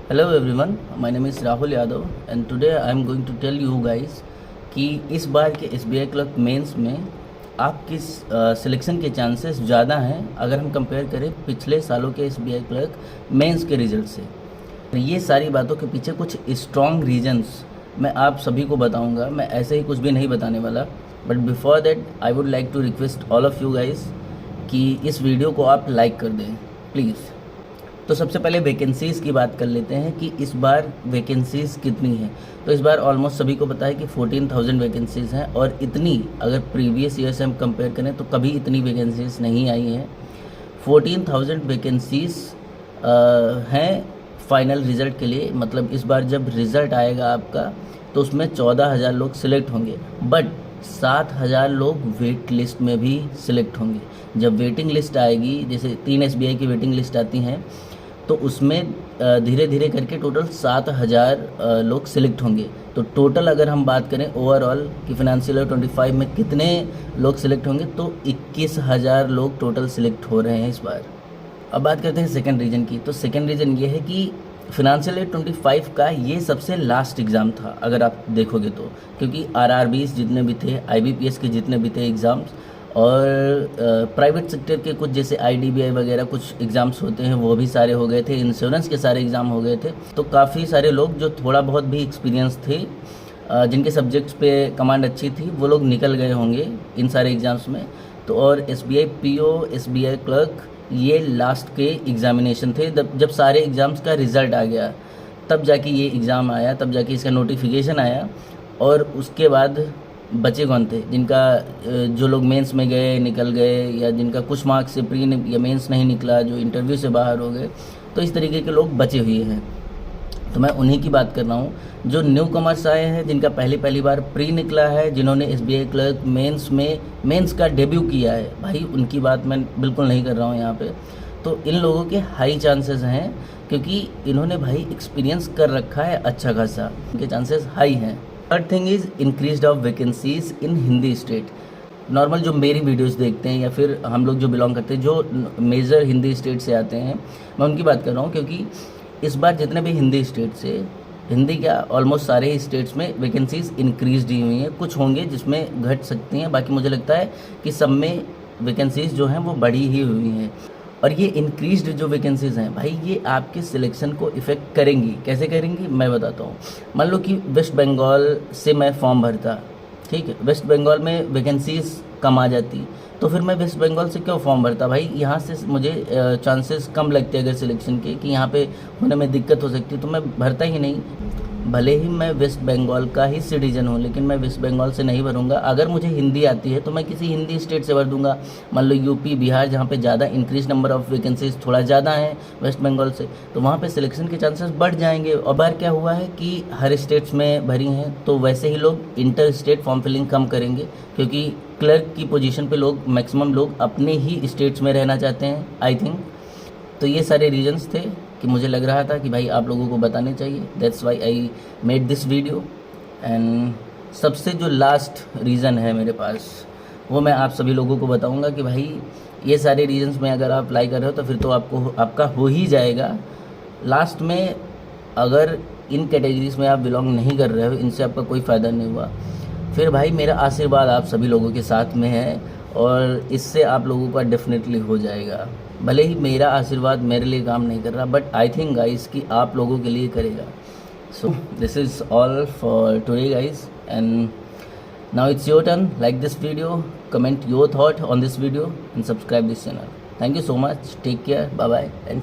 Hello everyone, my name is Rahul Yadav and today I am going to tell you guys कि इस बार के SBI clerk mains में आपकी selection के चांसेस ज़्यादा हैं अगर हम कंपेयर करें पिछले सालों के एसबीआई क्लर्क मेंस के रिजल्ट से। तो ये सारी बातों के पीछे कुछ स्ट्रॉन्ग रीजंस मैं आप सभी को बताऊंगा। मैं ऐसे ही कुछ भी नहीं बताने वाला, but before that I would like to request all of you guys कि इस वीडियो को आप लाइक कर दें प्लीज़। तो सबसे पहले वैकेंसीज़ की बात कर लेते हैं कि इस बार वैकेंसीज़ कितनी हैं। तो इस बार ऑलमोस्ट सभी को पता है कि 14,000 वैकेंसीज़ हैं और इतनी अगर प्रीवियस ईयर से हम कंपेयर करें तो कभी इतनी वैकेंसीज़ नहीं आई हैं। 14,000 वैकेंसीज़ हैं फाइनल रिज़ल्ट के लिए। मतलब इस बार जब रिज़ल्ट आएगा आपका तो उसमें 14,000 लोग सिलेक्ट होंगे, बट 7,000 लोग वेट लिस्ट में भी सिलेक्ट होंगे। जब वेटिंग लिस्ट आएगी, जैसे 3 एसबीआई की वेटिंग लिस्ट आती हैं, तो उसमें धीरे धीरे करके टोटल 7,000 लोग सिलेक्ट होंगे। तो टोटल अगर हम बात करें ओवरऑल कि फाइनेंशियल ईयर 25 में कितने लोग सिलेक्ट होंगे, तो 21,000 लोग टोटल सिलेक्ट हो रहे हैं इस बार। अब बात करते हैं सेकंड रीजन की। तो सेकंड रीजन ये है कि फाइनेंशियल ईयर 25 का ये सबसे लास्ट एग्ज़ाम था अगर आप देखोगे तो, क्योंकि आरआरबीज़ जितने भी थे, आईबीपीएस के जितने भी थे एग्ज़ाम्स, और प्राइवेट सेक्टर के कुछ जैसे आईडीबीआई वगैरह कुछ एग्ज़ाम्स होते हैं वो भी सारे हो गए थे, इंश्योरेंस के सारे एग्ज़ाम हो गए थे। तो काफ़ी सारे लोग जो थोड़ा बहुत भी एक्सपीरियंस थे, जिनके सब्जेक्ट्स पे कमांड अच्छी थी, वो लोग निकल गए होंगे इन सारे एग्ज़ाम्स में। तो और एसबीआई पीओ, एसबीआई क्लर्क, ये लास्ट के एग्ज़ामिनेशन थे। जब सारे एग्ज़ाम्स का रिज़ल्ट आ गया तब जाके ये एग्ज़ाम आया, तब जाके इसका नोटिफिकेशन आया। और उसके बाद बचे कौन थे जिनका जो लोग मेंस में गए, निकल गए, या जिनका कुछ मार्क्स से प्री या मेंस नहीं निकला, जो इंटरव्यू से बाहर हो गए, तो इस तरीके के लोग बचे हुए हैं। तो मैं उन्हीं की बात कर रहा हूँ जो न्यू कमर्स आए हैं, जिनका पहली बार प्री निकला है, जिन्होंने एसबीआई क्लर्क मेंस का डेब्यू किया है। भाई उनकी बात मैं बिल्कुल नहीं कर रहा हूँ यहाँ पे। तो इन लोगों के हाई चांसेस हैं क्योंकि इन्होंने भाई एक्सपीरियंस कर रखा है अच्छा खासा, इनके चांसेस हाई हैं। Third thing is increase of vacancies in Hindi state. Normal जो मेरी वीडियोस देखते हैं या फिर हम लोग जो बिलोंग करते हैं, जो मेजर हिंदी स्टेट से आते हैं, मैं उनकी बात कर रहा हूँ। क्योंकि इस बार जितने भी हिंदी स्टेट से, हिंदी क्या ऑलमोस्ट सारे ही स्टेट्स में वैकेंसीज इंक्रीज दी हुई हैं। कुछ होंगे जिसमें घट सकती हैं, बाकी मुझे लगता है कि सब में वैकेंसीज जो हैं वो बढ़ी ही हुई हैं। और ये इंक्रीज्ड जो वैकेंसीज़ हैं भाई, ये आपके सिलेक्शन को इफ़ेक्ट करेंगी। कैसे करेंगी मैं बताता हूँ। मान लो कि वेस्ट बंगाल से मैं फॉर्म भरता, ठीक है, वेस्ट बंगाल में वैकेंसीज कम आ जाती, तो फिर मैं वेस्ट बंगाल से क्यों फॉर्म भरता भाई। यहाँ से मुझे चांसेस कम लगते अगर सिलेक्शन के, कि यहाँ पे होने में दिक्कत हो सकती है, तो मैं भरता ही नहीं। भले ही मैं वेस्ट बंगाल का ही सिटीजन हूँ, लेकिन मैं वेस्ट बंगाल से नहीं भरूंगा। अगर मुझे हिंदी आती है तो मैं किसी हिंदी स्टेट से भर दूंगा। मान लो यूपी, बिहार, जहाँ पे ज़्यादा इंक्रीज नंबर ऑफ़ वैकेंसीज थोड़ा ज़्यादा है वेस्ट बंगाल से, तो वहाँ पे सिलेक्शन के चांसेस बढ़ जाएंगे। और बार क्या हुआ है कि हर स्टेट्स में भरी हैं, तो वैसे ही लोग इंटर स्टेट फॉर्म फिलिंग कम करेंगे, क्योंकि क्लर्क की पोजीशन पे लोग मैक्सिमम लोग अपने ही स्टेट्स में रहना चाहते हैं आई थिंक। तो ये सारे रीजंस थे कि मुझे लग रहा था कि भाई आप लोगों को बताने चाहिए। That's why I made this video. And सबसे जो लास्ट रीज़न है मेरे पास, वो मैं आप सभी लोगों को बताऊंगा कि भाई ये सारे रीजंस में अगर आप अप्लाई कर रहे हो तो फिर तो आपका हो ही जाएगा। लास्ट में अगर इन कैटेगरीज में आप बिलोंग नहीं कर रहे हो, इनसे आपका कोई फ़ायदा नहीं हुआ, फिर भाई मेरा आशीर्वाद आप सभी लोगों के साथ में है और इससे आप लोगों का डेफिनेटली हो जाएगा। भले ही मेरा आशीर्वाद मेरे लिए काम नहीं कर रहा, बट आई थिंक गाइस कि आप लोगों के लिए करेगा। So this is all for today guys, and now it's your turn. Like this video, comment your thought on this video and subscribe this channel. Thank you so much, take care, bye bye and